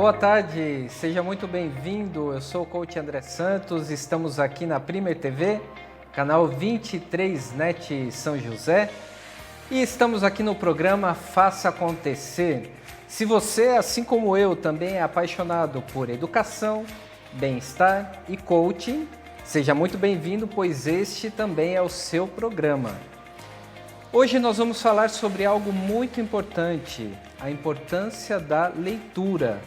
Boa tarde, seja muito bem-vindo. Eu sou o coach André Santos, estamos aqui na Primer TV, canal 23net São José, e estamos aqui no programa Faça Acontecer. Se você, assim como eu, também é apaixonado por educação, bem-estar e coaching, seja muito bem-vindo, pois este também é o seu programa. Hoje nós vamos falar sobre algo muito importante, a importância da leitura.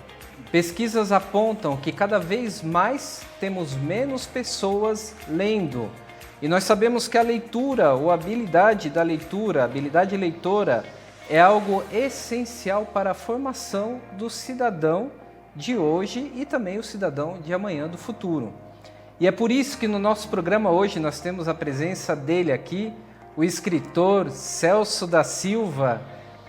Pesquisas apontam que cada vez mais temos menos pessoas lendo. E nós sabemos que a leitura, ou a habilidade da leitura, a habilidade leitora, é algo essencial para a formação do cidadão de hoje e também o cidadão de amanhã do futuro. E é por isso que no nosso programa hoje nós temos a presença dele aqui, o escritor Celso da Silva,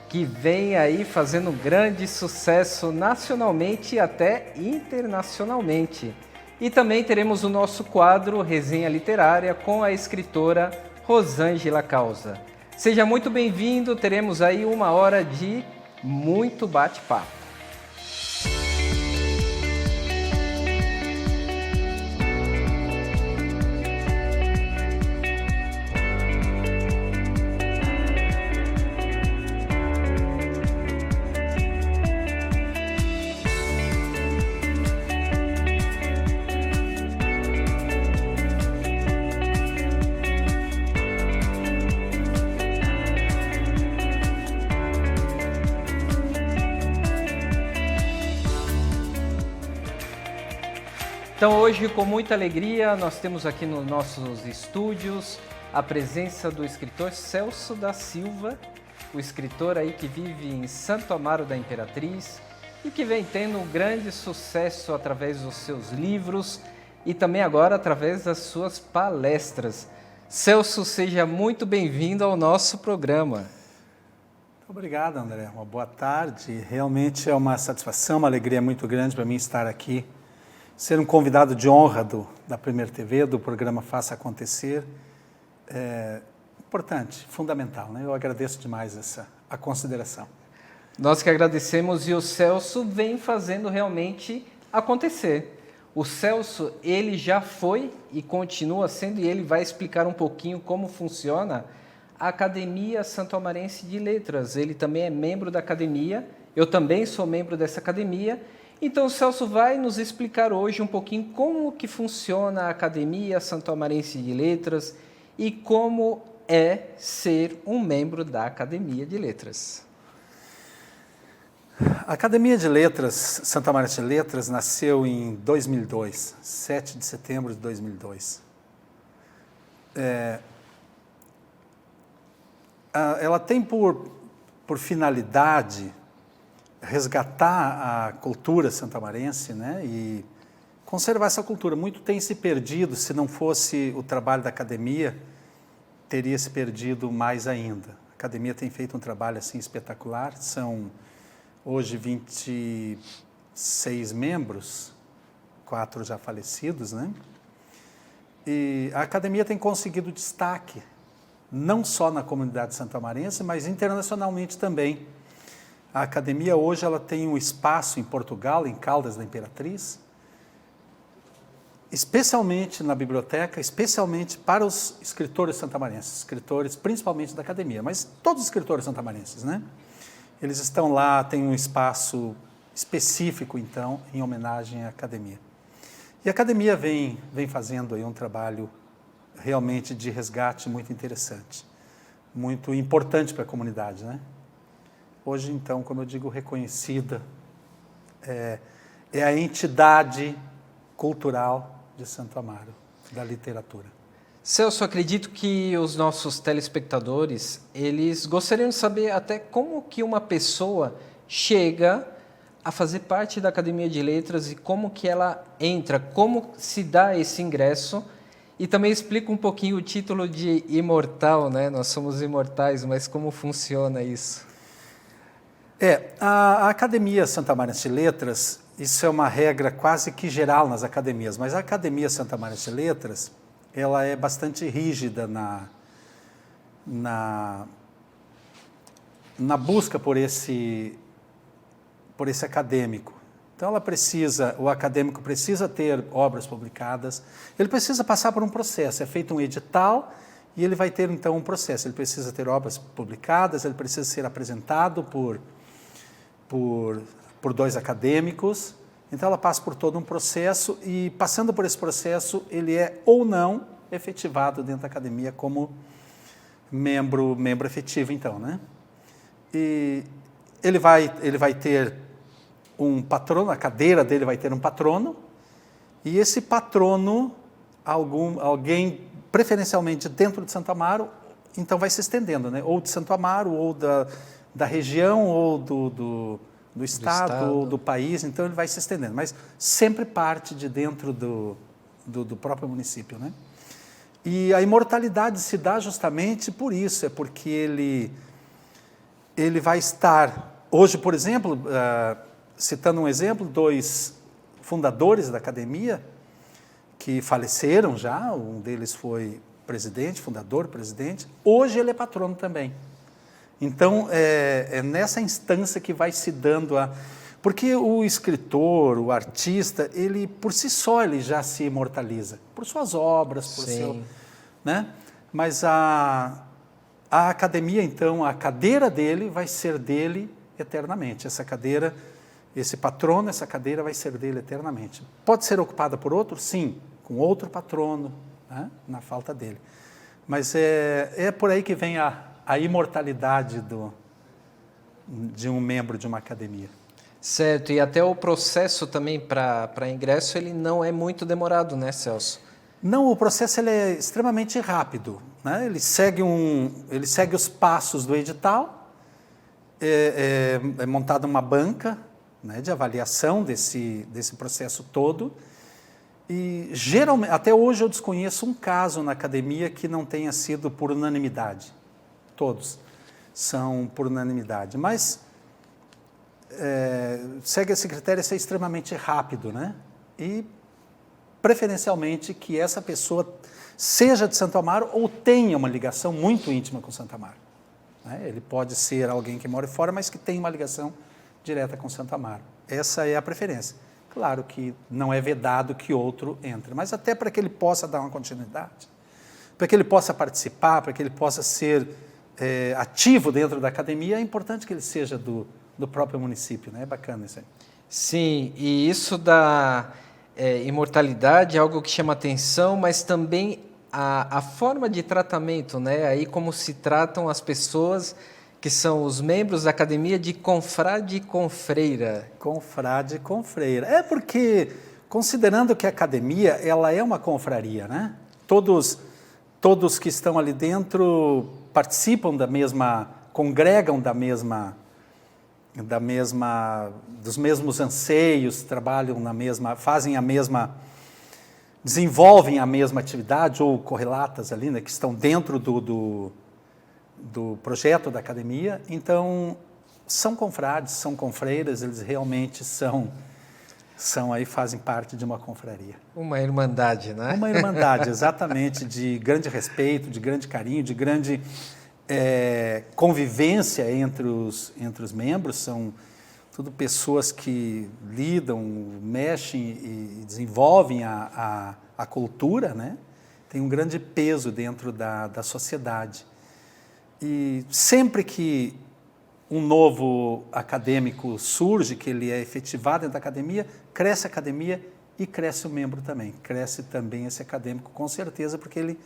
que vem aí fazendo grande sucesso nacionalmente e até internacionalmente. E também teremos o nosso quadro Resenha Literária com a escritora Rosângela Causa. Seja muito bem-vindo, teremos aí 1 hora de muito bate-papo. Então hoje, com muita alegria, nós temos aqui nos nossos estúdios a presença do escritor Celso da Silva, o escritor aí que vive em Santo Amaro da Imperatriz e que vem tendo um grande sucesso através dos seus livros e também agora através das suas palestras. Celso, seja muito bem-vindo ao nosso programa. Obrigado, André. Uma boa tarde. Realmente é uma satisfação, uma alegria muito grande para mim estar aqui. Ser um convidado de honra da Primer TV, do programa Faça Acontecer, é importante, fundamental, né? Eu agradeço demais a consideração. Nós que agradecemos, e o Celso vem fazendo realmente acontecer. O Celso, ele já foi e continua sendo, e ele vai explicar um pouquinho como funciona a Academia Santo-Amarense de Letras. Ele também é membro da academia, eu também sou membro dessa academia. Então o Celso vai nos explicar hoje um pouquinho como que funciona a Academia Santo-Amarense de Letras e como é ser um membro da Academia de Letras. A Academia de Letras, Santo-Amarense de Letras, nasceu em 2002, 7 de setembro de 2002. Ela tem por finalidade resgatar a cultura santo-amarense, né, e conservar essa cultura. Muito tem se perdido, se não fosse o trabalho da academia, teria se perdido mais ainda. A academia tem feito um trabalho assim espetacular, são hoje 26 membros, 4 já falecidos, né? E a academia tem conseguido destaque, não só na comunidade santo-amarense, mas internacionalmente também. A academia hoje ela tem um espaço em Portugal, em Caldas da Imperatriz, especialmente na biblioteca, especialmente para os escritores santamarenses, escritores principalmente da academia, mas todos os escritores santamarenses, né? Eles estão lá, tem um espaço específico, então, em homenagem à academia. E a academia vem fazendo aí um trabalho realmente de resgate muito interessante, muito importante para a comunidade, né? Hoje, então, como eu digo, reconhecida, é a entidade cultural de Santo Amaro, da literatura. Celso, acredito que os nossos telespectadores, eles gostariam de saber até como que uma pessoa chega a fazer parte da Academia de Letras e como que ela entra, como se dá esse ingresso. E também explica um pouquinho o título de imortal, né? Nós somos imortais, mas como funciona isso? A Academia Santo-Amarense de Letras, isso é uma regra quase que geral nas academias, mas a Academia Santo-Amarense de Letras, ela é bastante rígida na busca por esse acadêmico. Então o acadêmico precisa ter obras publicadas, ele precisa passar por um processo, é feito um edital e ele vai ter então um processo, ele precisa ter obras publicadas, ele precisa ser apresentado por 2 acadêmicos, então ela passa por todo um processo e passando por esse processo ele é ou não efetivado dentro da academia como membro efetivo então, né? E ele vai ter um patrono, a cadeira dele vai ter um patrono, e esse patrono, alguém preferencialmente dentro de Santo Amaro, então vai se estendendo, né? Ou de Santo Amaro, ou da região, ou do estado, ou do país, então ele vai se estendendo, mas sempre parte de dentro do próprio município, né? E a imortalidade se dá justamente por isso, é porque ele vai estar, hoje, por exemplo, citando um exemplo, 2 fundadores da academia que faleceram já, um deles foi fundador, presidente, hoje ele é patrono também. Então, é nessa instância que vai se dando porque o escritor, o artista, ele por si só ele já se imortaliza, por suas obras, por seu, né? Mas a academia, então, a cadeira dele vai ser dele eternamente. Essa cadeira, esse patrono, essa cadeira vai ser dele eternamente. Pode ser ocupada por outro? Sim, com outro patrono, né? Na falta dele. Mas é por aí que vem a imortalidade de um membro de uma academia. Certo, e até o processo também para ingresso, ele não é muito demorado, né, Celso? Não, o processo ele é extremamente rápido, né? Ele segue os passos do edital, é montada uma banca, né, de avaliação desse processo todo, e geralmente, até hoje eu desconheço um caso na academia que não tenha sido por unanimidade. Todos são por unanimidade, mas segue esse critério de ser extremamente rápido, né? E preferencialmente que essa pessoa seja de Santo Amaro ou tenha uma ligação muito íntima com Santo Amaro, né? Ele pode ser alguém que mora fora, mas que tem uma ligação direta com Santo Amaro. Essa é a preferência. Claro que não é vedado que outro entre, mas até para que ele possa dar uma continuidade, para que ele possa participar, para que ele possa ser ativo dentro da academia, é importante que ele seja do próprio município, né? É bacana isso aí. Sim, e isso da imortalidade é algo que chama atenção, mas também a forma de tratamento, né? Aí como se tratam as pessoas que são os membros da academia de confrade e confreira. Confrade e confreira. É porque, considerando que a academia ela é uma confraria, né? Todos que estão ali dentro participam congregam dos mesmos anseios, trabalham desenvolvem a mesma atividade ou correlatas ali, né, que estão dentro do projeto da academia. Então, são confrades, são confreiras, eles realmente são aí, fazem parte de uma confraria. Uma irmandade, né? Uma irmandade, exatamente, de grande respeito, de grande carinho, de grande convivência entre os membros. São tudo pessoas que lidam, mexem e desenvolvem a cultura, né? Tem um grande peso dentro da sociedade. E sempre que um novo acadêmico surge, que ele é efetivado dentro da academia, cresce a academia e cresce o membro também. Cresce também esse acadêmico, com certeza, porque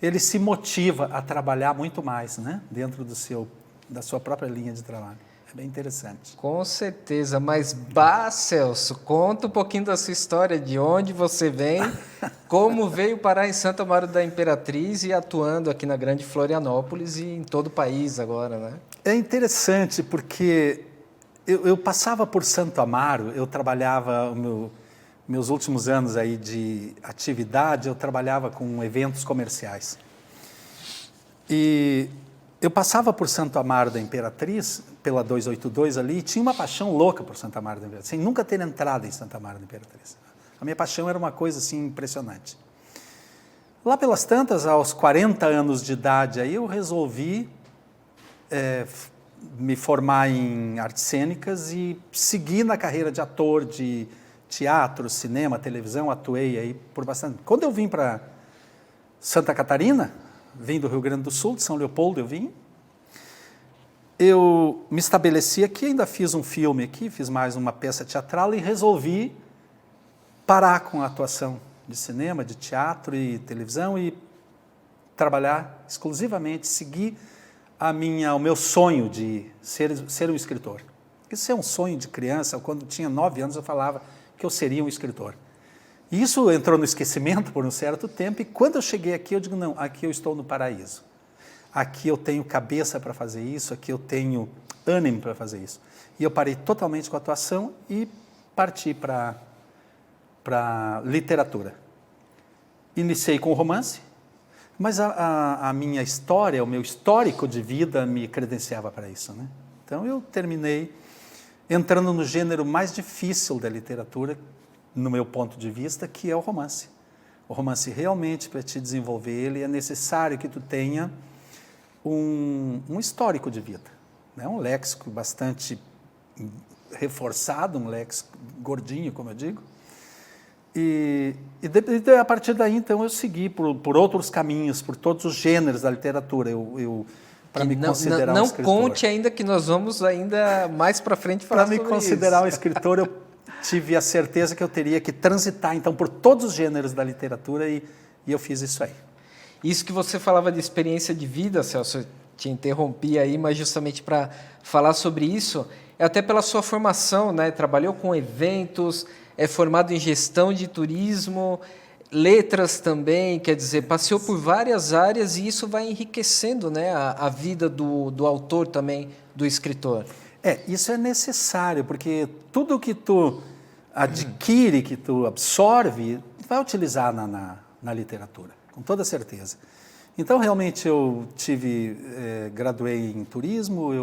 ele se motiva a trabalhar muito mais, né? Dentro da sua própria linha de trabalho. É bem interessante. Com certeza, mas Celso, conta um pouquinho da sua história, de onde você vem, como veio parar em Santo Amaro da Imperatriz e atuando aqui na Grande Florianópolis e em todo o país agora, né? É interessante porque eu passava por Santo Amaro, eu trabalhava, meus últimos anos aí de atividade, eu trabalhava com eventos comerciais. E eu passava por Santo Amaro da Imperatriz, pela 282 ali, e tinha uma paixão louca por Santo Amaro da Imperatriz, sem nunca ter entrado em Santo Amaro da Imperatriz. A minha paixão era uma coisa assim impressionante. Lá pelas tantas, aos 40 anos de idade, aí eu resolvi me formar em artes cênicas e seguir na carreira de ator de teatro, cinema, televisão, atuei aí por bastante. Quando eu vim para Santa Catarina, vim do Rio Grande do Sul, de São Leopoldo eu me estabeleci aqui, ainda fiz um filme aqui, fiz mais uma peça teatral e resolvi parar com a atuação de cinema, de teatro e televisão e trabalhar exclusivamente, seguir o meu sonho de ser um escritor. Isso é um sonho de criança. Quando tinha 9 anos eu falava que eu seria um escritor. E isso entrou no esquecimento por um certo tempo e quando eu cheguei aqui eu digo, não, aqui eu estou no paraíso. Aqui eu tenho cabeça para fazer isso, aqui eu tenho ânimo para fazer isso. E eu parei totalmente com a atuação e parti para literatura. Iniciei com romance, mas a minha história, o meu histórico de vida me credenciava para isso, né? Então eu terminei entrando no gênero mais difícil da literatura, no meu ponto de vista, que é o romance. O romance realmente, para te desenvolver ele, é necessário que tu tenha um histórico de vida, né? Um léxico bastante reforçado, um léxico gordinho, como eu digo. E a partir daí, então, eu segui por outros caminhos, por todos os gêneros da literatura, para me considerar um escritor. Não conte ainda que nós vamos ainda mais para frente falar sobre isso. Para me considerar um escritor, eu tive a certeza que eu teria que transitar, então, por todos os gêneros da literatura e eu fiz isso aí. Isso que você falava de experiência de vida, Celso, eu te interrompi aí, mas justamente para falar sobre isso, é até pela sua formação, né? Trabalhou com eventos, é formado em gestão de turismo, letras também, quer dizer, passeou por várias áreas e isso vai enriquecendo, né, a vida do autor também, do escritor. Isso é necessário, porque tudo que tu adquire, que tu absorve, vai utilizar na literatura, com toda certeza. Então, realmente, eu graduei em turismo,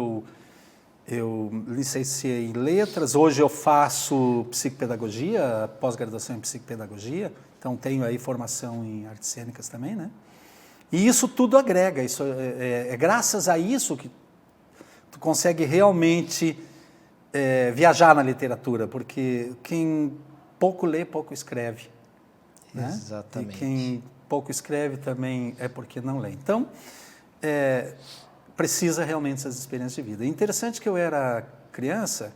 eu licenciei em letras, hoje eu faço psicopedagogia, pós-graduação em psicopedagogia, então tenho aí formação em artes cênicas também, né? E isso tudo agrega, isso é graças a isso que tu consegue realmente viajar na literatura, porque quem pouco lê, pouco escreve. Né? Exatamente. E quem pouco escreve também é porque não lê. Então, precisa realmente dessas experiências de vida. É interessante que eu era criança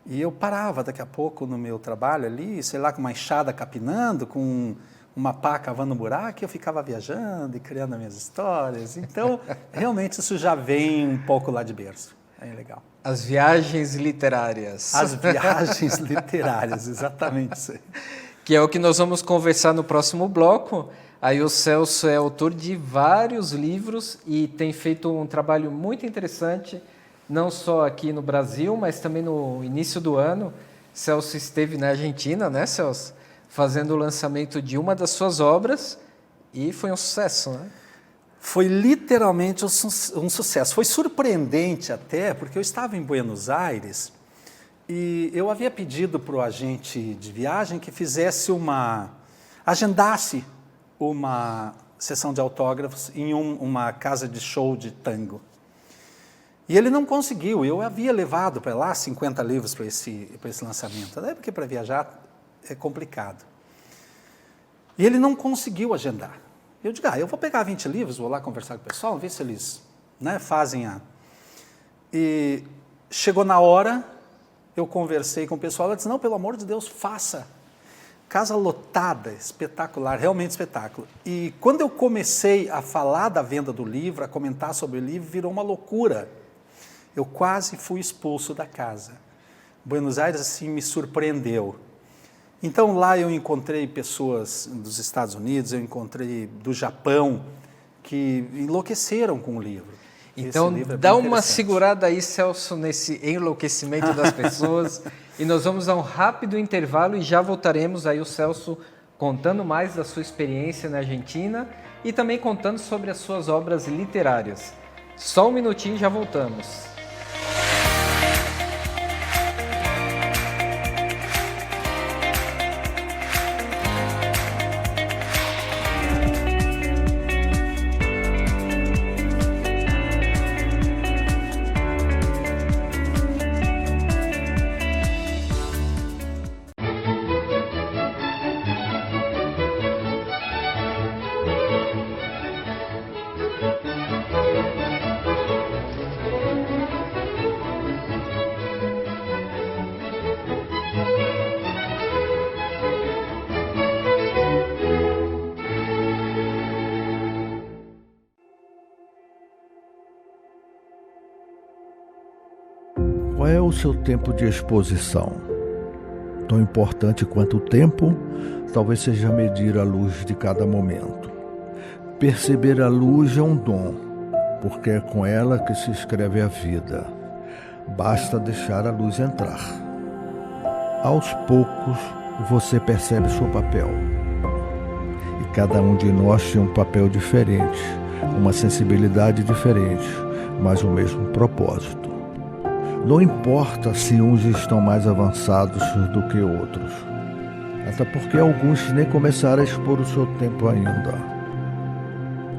e eu parava daqui a pouco no meu trabalho ali, sei lá, com uma enxada capinando, com uma pá cavando um buraco, e eu ficava viajando e criando minhas histórias. Então, realmente isso já vem um pouco lá de berço. É legal. As viagens literárias. As viagens literárias, exatamente isso aí. Que é o que nós vamos conversar no próximo bloco. Aí o Celso é autor de vários livros e tem feito um trabalho muito interessante, não só aqui no Brasil, mas também no início do ano. Celso esteve na Argentina, né, Celso? Fazendo o lançamento de uma das suas obras e foi um sucesso, né? Foi literalmente um sucesso. Foi surpreendente até, porque eu estava em Buenos Aires e eu havia pedido para o agente de viagem que agendasse uma sessão de autógrafos em uma casa de show de tango. E ele não conseguiu. Eu havia levado para lá 50 livros para esse lançamento, até porque para viajar é complicado. E ele não conseguiu agendar. Eu digo, eu vou pegar 20 livros, vou lá conversar com o pessoal, ver se eles fazem E chegou na hora, eu conversei com o pessoal, ela disse, não, pelo amor de Deus, faça. Casa lotada, espetacular, realmente espetáculo. E quando eu comecei a falar da venda do livro, a comentar sobre o livro, virou uma loucura. Eu quase fui expulso da casa. Buenos Aires, assim, me surpreendeu. Então, lá eu encontrei pessoas dos Estados Unidos, eu encontrei do Japão, que enlouqueceram com o livro. Então, dá uma segurada aí, Celso, nesse enlouquecimento das pessoas. E nós vamos a um rápido intervalo e já voltaremos aí o Celso contando mais da sua experiência na Argentina e também contando sobre as suas obras literárias. Só um minutinho e já voltamos. o seu tempo de exposição? Tão importante quanto o tempo, talvez seja medir a luz de cada momento. Perceber a luz é um dom, porque é com ela que se escreve a vida. Basta deixar a luz entrar. Aos poucos, você percebe seu papel. E cada um de nós tem um papel diferente, uma sensibilidade diferente, mas o mesmo propósito. Não importa se uns estão mais avançados do que outros, até porque alguns nem começaram a expor o seu tempo ainda.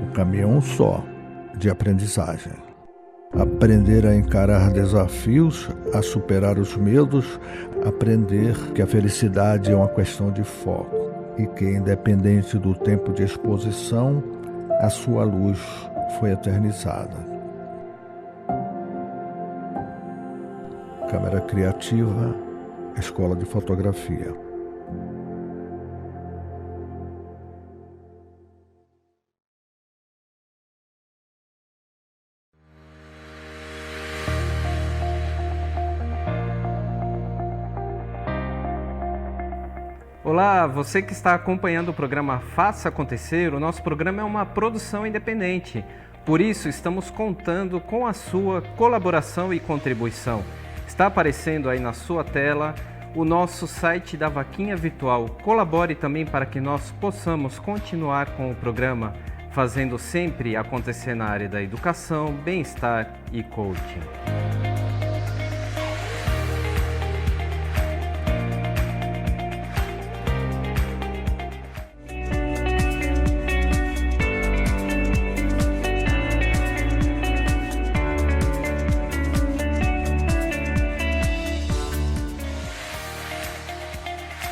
O caminho é um só, de aprendizagem. Aprender a encarar desafios, a superar os medos, aprender que a felicidade é uma questão de foco e que, independente do tempo de exposição, a sua luz foi eternizada. Câmara Criativa, Escola de Fotografia. Olá, você que está acompanhando o programa Faça Acontecer, o nosso programa é uma produção independente. Por isso, estamos contando com a sua colaboração e contribuição. Está aparecendo aí na sua tela o nosso site da Vaquinha Virtual. Colabore também para que nós possamos continuar com o programa, fazendo sempre acontecer na área da educação, bem-estar e coaching.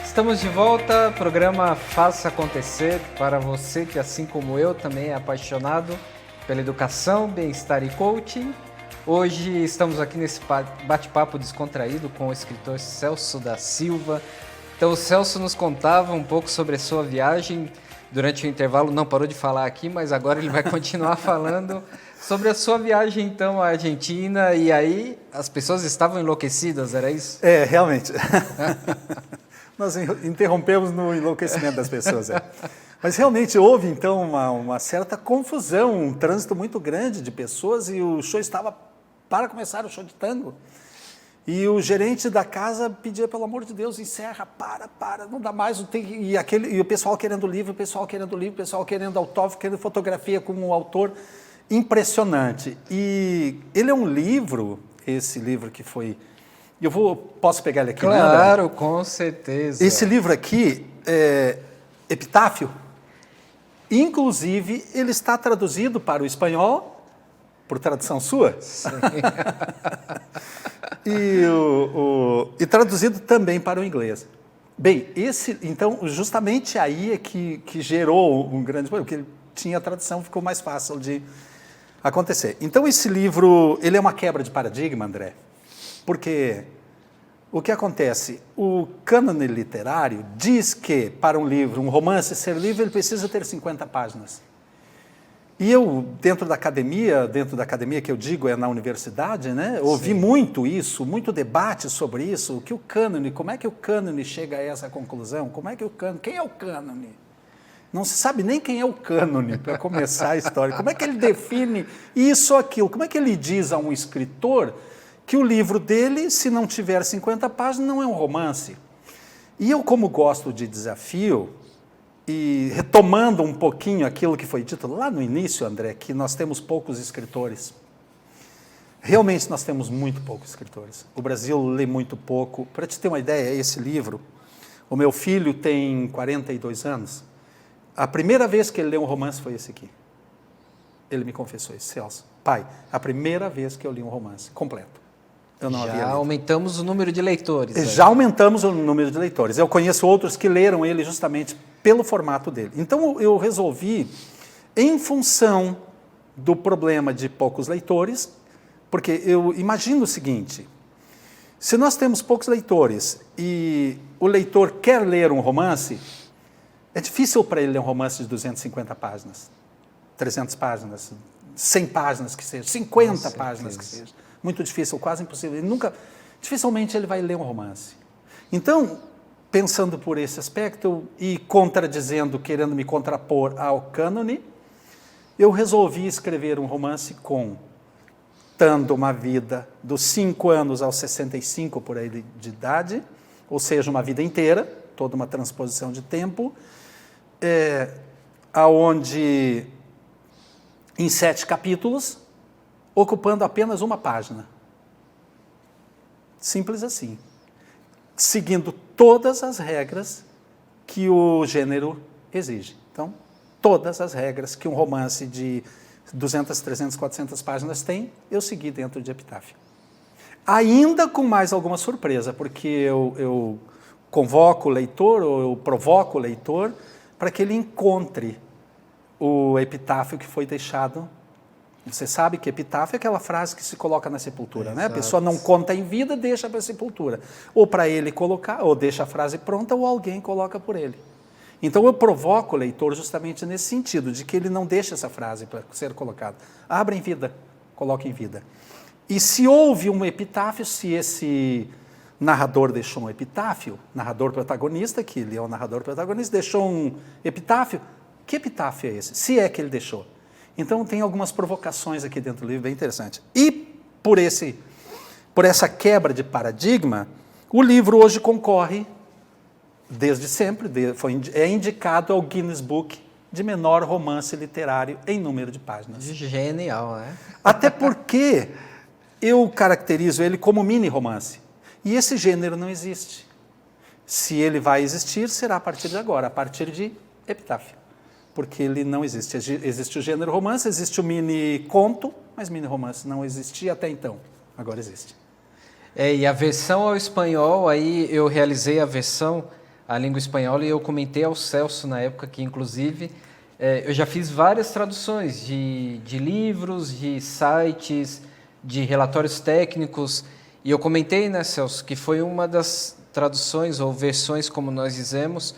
Estamos de volta, programa Faça Acontecer, para você que, assim como eu, também é apaixonado pela educação, bem-estar e coaching. Hoje estamos aqui nesse bate-papo descontraído com o escritor Celso da Silva. Então o Celso nos contava um pouco sobre a sua viagem durante o intervalo, não parou de falar aqui, mas agora ele vai continuar falando sobre a sua viagem então à Argentina, e aí as pessoas estavam enlouquecidas, era isso? É, realmente. Nós interrompemos no enlouquecimento das pessoas. Mas realmente houve, então, uma certa confusão, um trânsito muito grande de pessoas, e o show estava para começar, o show de tango. E o gerente da casa pedia, pelo amor de Deus, encerra, para, não dá mais. E o pessoal querendo livro, o pessoal querendo autógrafo, querendo fotografia com o autor. Impressionante. E ele é um livro, esse livro que foi... Posso pegar ele aqui? Claro, né? Com certeza. Esse livro aqui é Epitáfio. Inclusive, ele está traduzido para o espanhol, por tradução sua. Sim. e traduzido também para o inglês. Bem, então, justamente aí é que gerou um grande problema, porque ele tinha a tradução, ficou mais fácil de acontecer. Então, esse livro, ele é uma quebra de paradigma, André. Porque o que acontece? O cânone literário diz que, para um livro, um romance ser livre, ele precisa ter 50 páginas. E eu, dentro da academia que eu digo é na universidade, né, ouvi muito isso, muito debate sobre isso, que o cânone, como é que o cânone chega a essa conclusão? Quem é o cânone? Não se sabe nem quem é o cânone, para começar a história. Como é que ele define isso ou aquilo? Como é que ele diz a um escritor que o livro dele, se não tiver 50 páginas, não é um romance? E eu, como gosto de desafio, e retomando um pouquinho aquilo que foi dito lá no início, André, que nós temos poucos escritores. Realmente nós temos muito poucos escritores. O Brasil lê muito pouco. Para te ter uma ideia, esse livro, o meu filho tem 42 anos. A primeira vez que ele leu um romance foi esse aqui. Ele me confessou isso: Celso, pai, a primeira vez que eu li um romance completo. Eu não havia lido. Aumentamos o número de leitores. Já aumentamos o número de leitores. Eu conheço outros que leram ele justamente pelo formato dele. Então eu resolvi, em função do problema de poucos leitores, porque eu imagino o seguinte: se nós temos poucos leitores e o leitor quer ler um romance, é difícil para ele ler um romance de 250 páginas, 300 páginas, 100 páginas que seja, 50 páginas que seja. Muito difícil, quase impossível. Ele nunca... dificilmente ele vai ler um romance. Então, pensando por esse aspecto e contradizendo, querendo me contrapor ao cânone, eu resolvi escrever um romance contando uma vida dos 5 anos aos 65 por aí de idade, ou seja, uma vida inteira, toda uma transposição de tempo, aonde em 7 capítulos, ocupando apenas uma página. Simples assim. Seguindo todas as regras que o gênero exige. Então, todas as regras que um romance de 200, 300, 400 páginas tem, eu segui dentro de Epitáfio. Ainda com mais alguma surpresa, porque eu convoco o leitor, ou eu provoco o leitor, para que ele encontre o epitáfio que foi deixado. Você sabe que epitáfio é aquela frase que se coloca na sepultura, né? A pessoa não conta em vida, deixa para a sepultura. Ou para ele colocar, ou deixa a frase pronta, ou alguém coloca por ele. Então eu provoco o leitor justamente nesse sentido, de que ele não deixa essa frase para ser colocada. Abra em vida, coloque em vida. E se houve um epitáfio, se esse narrador deixou um epitáfio, narrador protagonista, que ele é o narrador protagonista, deixou um epitáfio, que epitáfio é esse? Se é que ele deixou. Então tem algumas provocações aqui dentro do livro bem interessantes. E por essa quebra de paradigma, o livro hoje concorre, desde sempre, é indicado ao Guinness Book de menor romance literário em número de páginas. Genial, né? Até porque eu caracterizo ele como mini-romance. E esse gênero não existe. Se ele vai existir, será a partir de agora, a partir de Epitáfio. Porque ele não existe. Existe o gênero romance, existe o mini-conto, mas mini-romance não existia até então. Agora existe. E a versão ao espanhol, aí eu realizei a versão à língua espanhola e eu comentei ao Celso na época que, inclusive, eu já fiz várias traduções de livros, de sites, de relatórios técnicos, e eu comentei, né, Celso, que foi uma das traduções ou versões, como nós dizemos,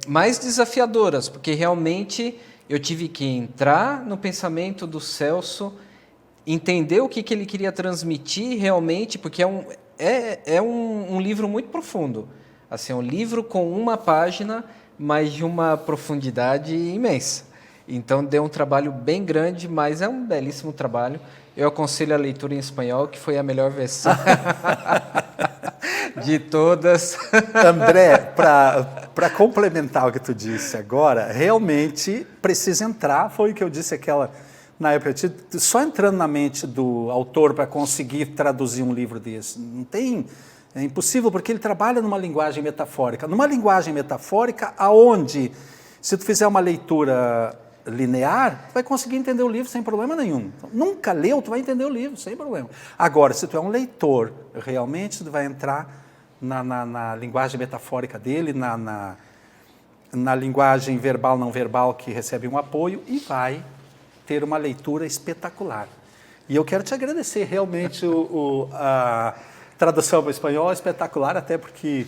mais desafiadoras, porque realmente eu tive que entrar no pensamento do Celso, entender o que ele queria transmitir realmente, porque é um livro muito profundo. Assim, é um livro com uma página, mas de uma profundidade imensa. Então, deu um trabalho bem grande, mas é um belíssimo trabalho. Eu aconselho a leitura em espanhol, que foi a melhor versão de todas. André, para complementar o que tu disse agora, realmente precisa entrar, foi o que eu disse na época, só entrando na mente do autor para conseguir traduzir um livro desse. É impossível, porque ele trabalha numa linguagem metafórica. Numa linguagem metafórica aonde, se tu fizer uma leitura linear, tu vai conseguir entender o livro sem problema nenhum. Então, nunca leu, tu vai entender o livro sem problema. Agora, se tu é um leitor, realmente tu vai entrar na linguagem metafórica dele, na linguagem verbal, não verbal, que recebe um apoio, e vai ter uma leitura espetacular. E eu quero te agradecer, realmente, a tradução para o espanhol é espetacular, até porque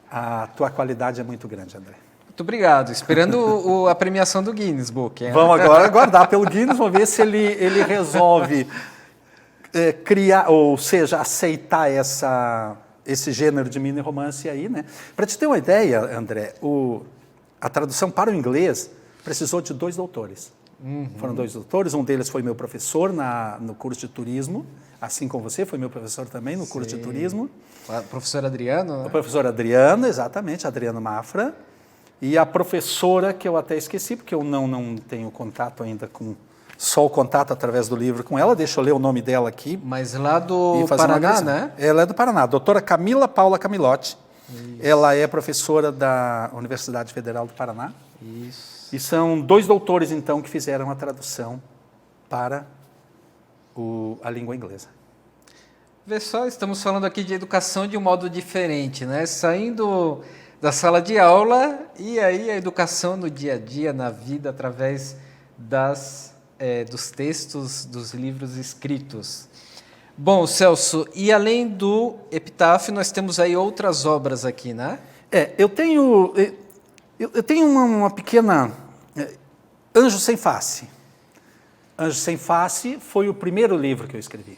a tua qualidade é muito grande, André. Muito obrigado. Esperando a premiação do Guinness Book. Hein? Vamos agora aguardar pelo Guinness, vamos ver se ele resolve criar, ou seja, aceitar esse gênero de mini-romance aí, né? Para te ter uma ideia, André, a tradução para o inglês precisou de 2 doutores. Uhum. Foram 2 doutores, um deles foi meu professor no curso de turismo, assim como você, foi meu professor também no curso de turismo. O professor Adriano, né? O professor Adriano, exatamente, Adriano Mafra. E a professora, que eu até esqueci, porque eu não tenho contato ainda só o contato através do livro com ela, deixa eu ler o nome dela aqui. Mas lá do Paraná, né? Ela é do Paraná, a doutora Camila Paula Camilotti. Isso. Ela é professora da Universidade Federal do Paraná. Isso. E são 2 doutores, então, que fizeram a tradução para a língua inglesa. Vê só, estamos falando aqui de educação de um modo diferente, né? Saindo da sala de aula e aí a educação no dia a dia, na vida, através dos textos, dos livros escritos. Bom, Celso, e além do Epitáfio, nós temos aí outras obras aqui, né? Eu tenho uma pequena... Anjo Sem Face. Anjo Sem Face foi o primeiro livro que eu escrevi.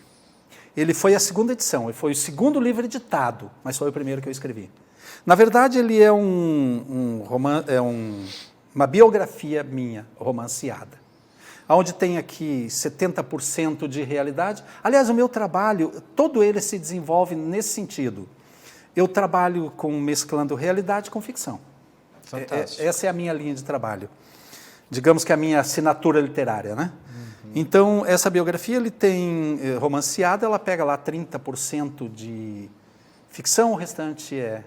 Ele foi a segunda edição, ele foi o segundo livro editado, mas foi o primeiro que eu escrevi. Na verdade, ele é uma biografia minha, romanceada, onde tem aqui 70% de realidade. Aliás, o meu trabalho, todo ele se desenvolve nesse sentido. Eu trabalho mesclando realidade com ficção. Fantástico. Essa é a minha linha de trabalho. Digamos que a minha assinatura literária, né? Então, essa biografia, ele tem romanceada, ela pega lá 30% de ficção, o restante é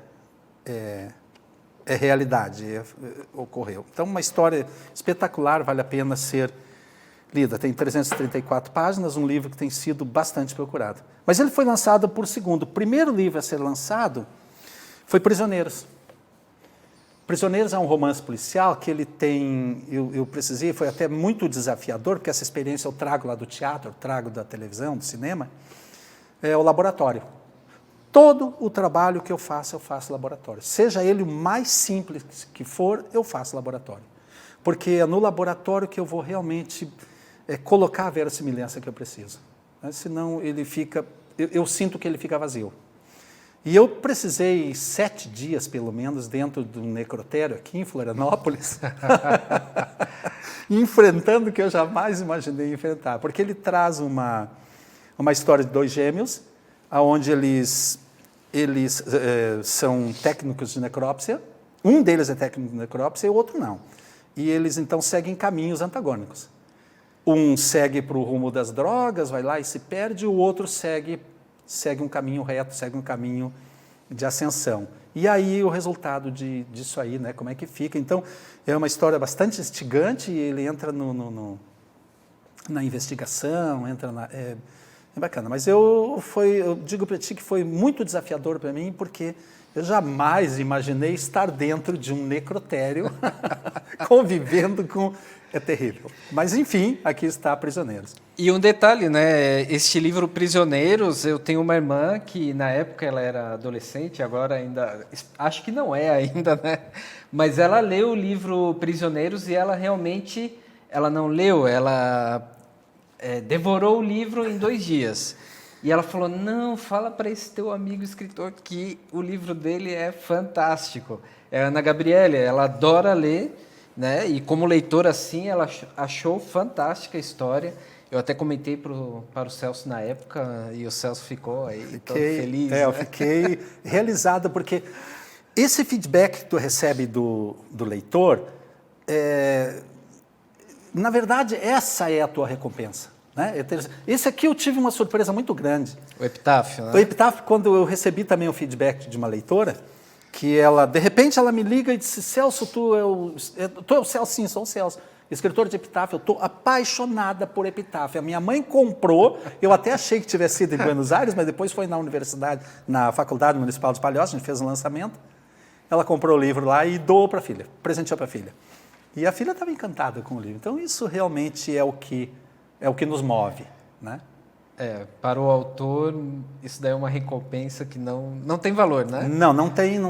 realidade, ocorreu. Então, uma história espetacular, vale a pena ser lida. Tem 334 páginas, um livro que tem sido bastante procurado. Mas ele foi lançado por segundo. O primeiro livro a ser lançado foi Prisioneiros. Prisioneiros é um romance policial que ele tem, eu precisei, foi até muito desafiador, porque essa experiência eu trago lá do teatro, eu trago da televisão, do cinema, é o laboratório. Todo o trabalho que eu faço laboratório. Seja ele o mais simples que for, eu faço laboratório. Porque é no laboratório que eu vou realmente colocar a verossimilhança que eu preciso. Né? Senão ele fica, eu sinto que ele fica vazio. E eu precisei 7 dias, pelo menos, dentro de um necrotério aqui em Florianópolis, enfrentando o que eu jamais imaginei enfrentar. Porque ele traz uma história de 2 gêmeos, onde eles são técnicos de necrópsia. Um deles é técnico de necrópsia e o outro não. E eles, então, seguem caminhos antagônicos. Um segue para o rumo das drogas, vai lá e se perde, e o outro segue um caminho reto, segue um caminho de ascensão. E aí o resultado disso aí, né, como é que fica? Então, é uma história bastante instigante, e ele entra na investigação, é bacana. Mas eu digo para ti que foi muito desafiador para mim, porque eu jamais imaginei estar dentro de um necrotério, convivendo com... É terrível. Mas, enfim, aqui está Prisioneiros. E um detalhe, né? Este livro Prisioneiros, eu tenho uma irmã que na época ela era adolescente, agora ainda... Acho que não é ainda, né? Mas ela leu o livro Prisioneiros e ela realmente... Ela não leu, ela devorou o livro em 2 dias. E ela falou, não, fala para esse teu amigo escritor que o livro dele é fantástico. É a Ana Gabriele, ela adora ler, né? E como leitora, assim, ela achou fantástica a história. Eu até comentei para o Celso na época, e o Celso ficou aí todo feliz. Né? Eu fiquei realizado, porque esse feedback que tu recebe do leitor, na verdade, essa é a tua recompensa. Né? Esse aqui eu tive uma surpresa muito grande. O Epitáfio, né? O Epitáfio, quando eu recebi também o feedback de uma leitora, que ela, de repente, ela me liga e disse, Celso, tu é o Celso? Sim, sou o Celso. Escritor de Epitáfio, eu estou apaixonada por Epitáfio. A minha mãe comprou, eu até achei que tivesse sido em Buenos Aires, mas depois foi na universidade, na Faculdade Municipal dos Palhoços, a gente fez um lançamento. Ela comprou o livro lá e doou para a filha, presenteou para a filha. E a filha estava encantada com o livro. Então, isso realmente é o que nos move, né? Para o autor, isso daí é uma recompensa que não tem valor, né? Não tem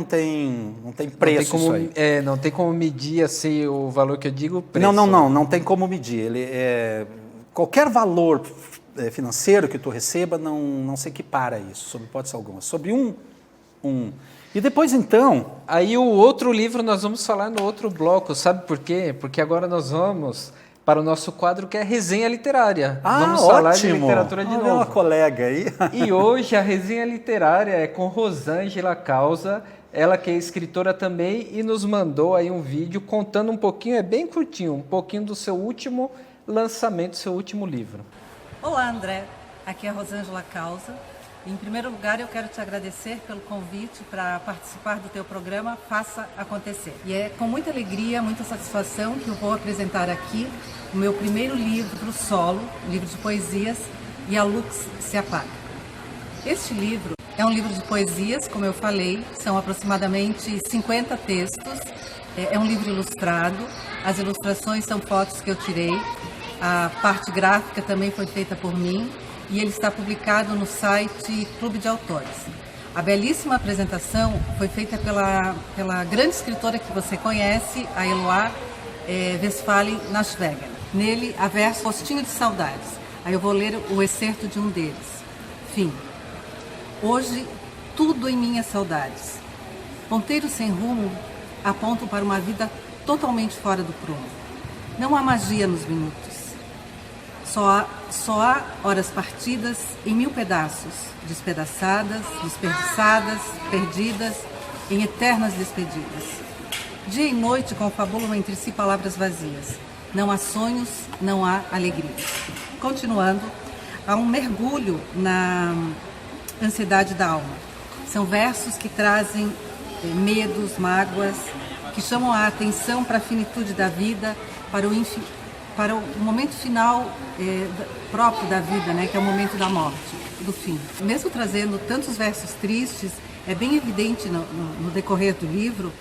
preço isso aí. Não tem como medir assim, o valor que eu digo, preço. Não tem como medir. Qualquer valor financeiro que tu receba não se equipara a isso, sob hipótese alguma. Sobre um. E depois, então... Aí o outro livro nós vamos falar no outro bloco, sabe por quê? Porque agora nós vamos... para o nosso quadro, que é a resenha literária. Vamos falar de literatura de novo. Olha uma colega aí. E hoje a resenha literária é com Rosângela Causa, ela que é escritora também, e nos mandou aí um vídeo contando um pouquinho, é bem curtinho, um pouquinho do seu último lançamento, seu último livro. Olá, André. Aqui é a Rosângela Causa. Em primeiro lugar, eu quero te agradecer pelo convite para participar do teu programa Faça Acontecer. E é com muita alegria, muita satisfação que eu vou apresentar aqui o meu primeiro livro solo, livro de poesias, E a Luz se Apaga. Este livro é um livro de poesias, como eu falei, são aproximadamente 50 textos, é um livro ilustrado, as ilustrações são fotos que eu tirei, a parte gráfica também foi feita por mim, e ele está publicado no site Clube de Autores. A belíssima apresentação foi feita pela grande escritora que você conhece, a Eloá Westphalen Naschwegen. Nele, há verso Postinho de Saudades. Aí eu vou ler o excerto de um deles. Fim. Hoje, tudo em mim é saudades. Ponteiros sem rumo apontam para uma vida totalmente fora do prumo. Não há magia nos minutos. Só há horas partidas em 1000 pedaços, despedaçadas, desperdiçadas, perdidas, em eternas despedidas. Dia e noite confabulam entre si palavras vazias. Não há sonhos, não há alegria. Continuando, há um mergulho na ansiedade da alma. São versos que trazem medos, mágoas, que chamam a atenção para a finitude da vida, para o momento final próprio da vida, né, que é o momento da morte, do fim. Mesmo trazendo tantos versos tristes, é bem evidente no decorrer do livro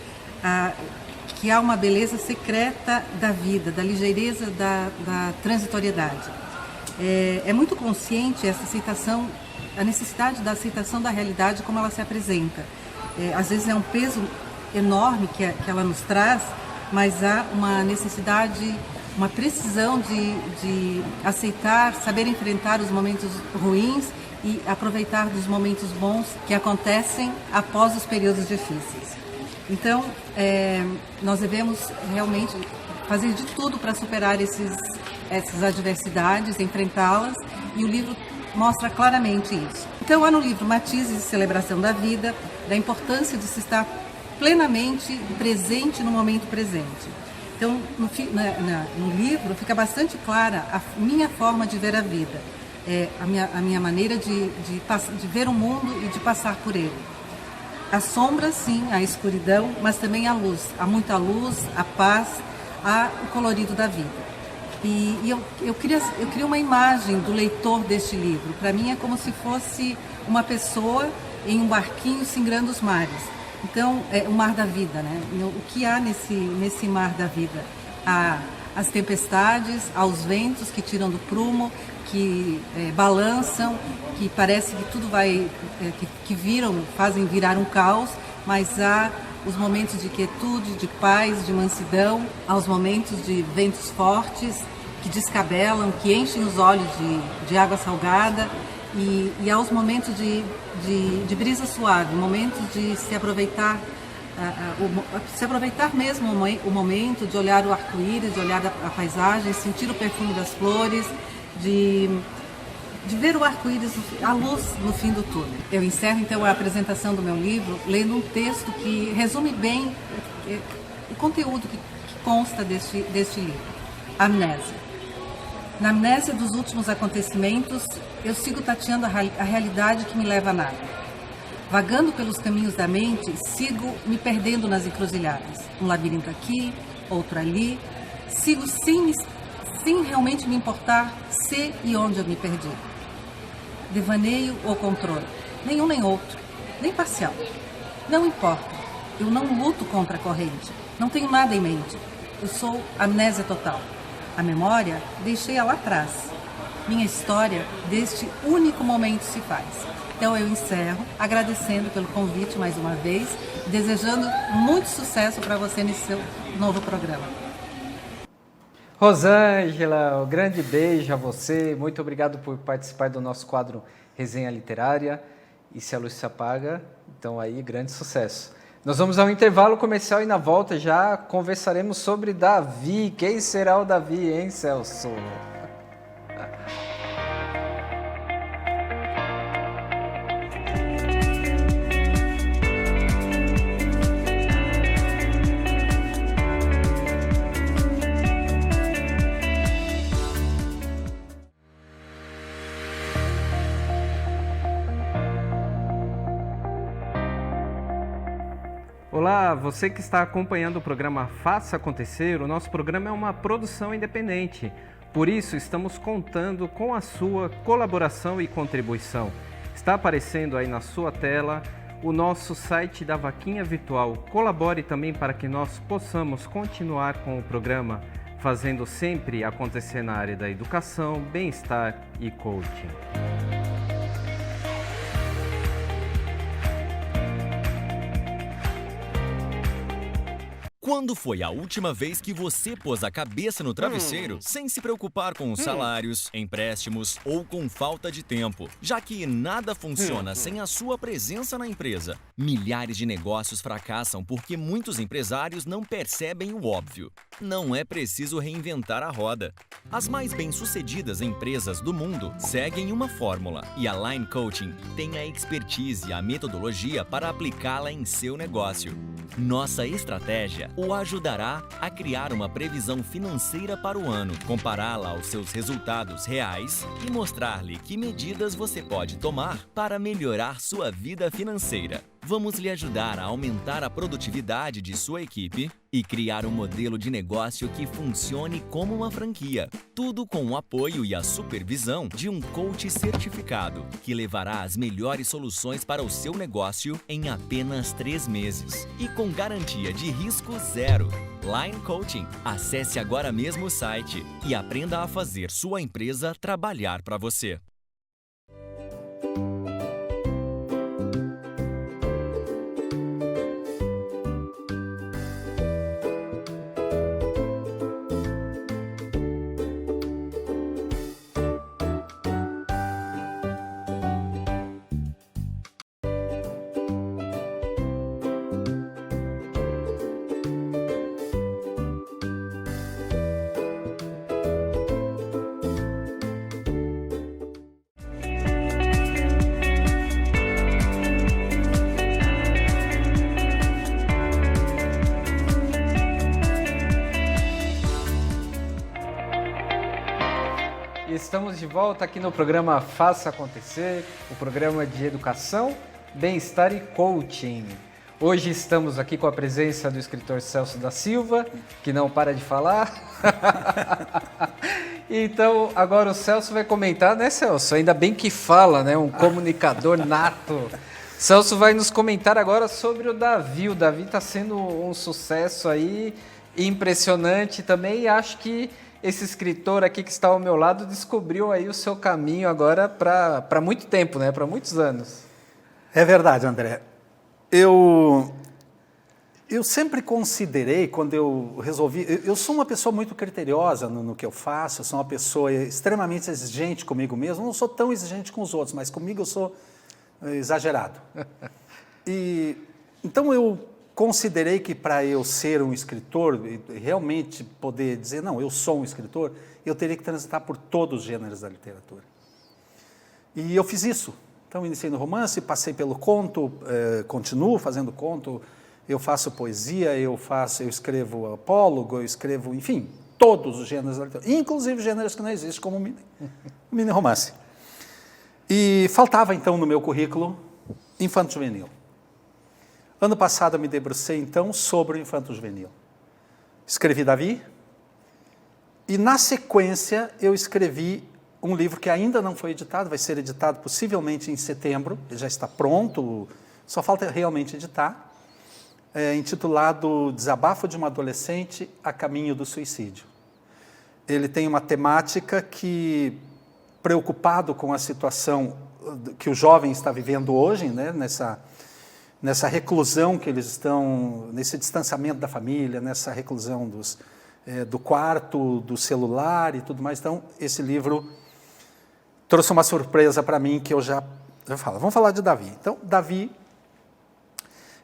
que há uma beleza secreta da vida, da ligeireza, da transitoriedade. É muito consciente essa aceitação, a necessidade da aceitação da realidade como ela se apresenta. Às vezes é um peso enorme que ela nos traz, mas há uma necessidade, uma precisão de aceitar, saber enfrentar os momentos ruins e aproveitar dos momentos bons que acontecem após os períodos difíceis. Então, nós devemos realmente fazer de tudo para superar essas adversidades, enfrentá-las, e o livro mostra claramente isso. Então, há no livro matizes de celebração da vida, da importância de se estar plenamente presente no momento presente. Então, no livro fica bastante clara a minha forma de ver a vida, a minha maneira de ver o mundo e de passar por ele. A sombra, sim, a escuridão, mas também a luz. Há muita luz, a paz, há o colorido da vida. E eu queria uma imagem do leitor deste livro. Para mim é como se fosse uma pessoa em um barquinho singrando os mares. Então, é o mar da vida, né? O que há nesse mar da vida? Há as tempestades, há os ventos que tiram do prumo, que balançam, que parece que tudo vai, que fazem virar um caos, mas há os momentos de quietude, de paz, de mansidão, há os momentos de ventos fortes que descabelam, que enchem os olhos de água salgada, e há os momentos de brisa suave, momentos de se aproveitar, mesmo o momento de olhar o arco-íris, de olhar a paisagem, sentir o perfume das flores, de ver o arco-íris, a luz no fim do túnel. Eu encerro então a apresentação do meu livro lendo um texto que resume bem o conteúdo que consta deste livro. Amnésia. Na amnésia dos últimos acontecimentos, eu sigo tateando a realidade que me leva a nada. Vagando pelos caminhos da mente, sigo me perdendo nas encruzilhadas. Um labirinto aqui, outro ali. Sigo sem realmente me importar se e onde eu me perdi. Devaneio ou controle? Nenhum nem outro, nem parcial. Não importa, eu não luto contra a corrente, não tenho nada em mente. Eu sou amnésia total. A memória, deixei-a lá atrás. Minha história, deste único momento se faz. Então eu encerro, agradecendo pelo convite mais uma vez, desejando muito sucesso para você nesse seu novo programa. Rosângela, um grande beijo a você, muito obrigado por participar do nosso quadro Resenha Literária. E se a luz se apaga, então aí grande sucesso. Nós vamos ao intervalo comercial e na volta já conversaremos sobre Davi. Quem será o Davi, hein, Celso? Olá, você que está acompanhando o programa Faça Acontecer, o nosso programa é uma produção independente. Por isso, estamos contando com a sua colaboração e contribuição. Está aparecendo aí na sua tela o nosso site da Vaquinha Virtual. Colabore também para que nós possamos continuar com o programa, fazendo sempre acontecer na área da educação, bem-estar e coaching. Quando foi a última vez que você pôs a cabeça no travesseiro sem se preocupar com os salários, empréstimos ou com falta de tempo? Já que nada funciona sem a sua presença na empresa. Milhares de negócios fracassam porque muitos empresários não percebem o óbvio. Não é preciso reinventar a roda. As mais bem-sucedidas empresas do mundo seguem uma fórmula e a Line Coaching tem a expertise e a metodologia para aplicá-la em seu negócio. Nossa estratégia o ajudará a criar uma previsão financeira para o ano, compará-la aos seus resultados reais e mostrar-lhe que medidas você pode tomar para melhorar sua vida financeira. Vamos lhe ajudar a aumentar a produtividade de sua equipe e criar um modelo de negócio que funcione como uma franquia. Tudo com o apoio e a supervisão de um coach certificado, que levará as melhores soluções para o seu negócio em apenas 3 meses. E com garantia de risco zero. Line Coaching. Acesse agora mesmo o site e aprenda a fazer sua empresa trabalhar para você. Estamos de volta aqui no programa Faça Acontecer, o programa de educação, bem-estar e coaching. Hoje estamos aqui com a presença do escritor Celso da Silva, que não para de falar. Então, agora o Celso vai comentar, né, Celso? Ainda bem que fala, né? Um comunicador nato. Celso vai nos comentar agora sobre o Davi. O Davi está sendo um sucesso aí, impressionante também, e acho que esse escritor aqui que está ao meu lado descobriu aí o seu caminho agora para muito tempo, né? Para muitos anos. É verdade, André. Eu sempre considerei, quando eu resolvi... Eu sou uma pessoa muito criteriosa no que eu faço, eu sou uma pessoa extremamente exigente comigo mesmo. Eu não sou tão exigente com os outros, mas comigo eu sou exagerado. Então eu considerei que para eu ser um escritor e realmente poder dizer, não, eu sou um escritor, eu teria que transitar por todos os gêneros da literatura. E eu fiz isso. Então, iniciei no romance, passei pelo conto, continuo fazendo conto, eu faço poesia, eu escrevo apólogo, eu escrevo, enfim, todos os gêneros da literatura, inclusive gêneros que não existem, como o mini romance. E faltava, então, no meu currículo, infanto-juvenil. Ano passado eu me debrucei, então, sobre o infanto-juvenil. Escrevi Davi, e na sequência eu escrevi um livro que ainda não foi editado, vai ser editado possivelmente em setembro, ele já está pronto, só falta realmente editar, intitulado Desabafo de uma Adolescente a Caminho do Suicídio. Ele tem uma temática que, preocupado com a situação que o jovem está vivendo hoje, né, nessa reclusão que eles estão, nesse distanciamento da família, nessa reclusão do quarto, do celular e tudo mais. Então, esse livro trouxe uma surpresa para mim que eu já falo. Vamos falar de Davi. Então, Davi,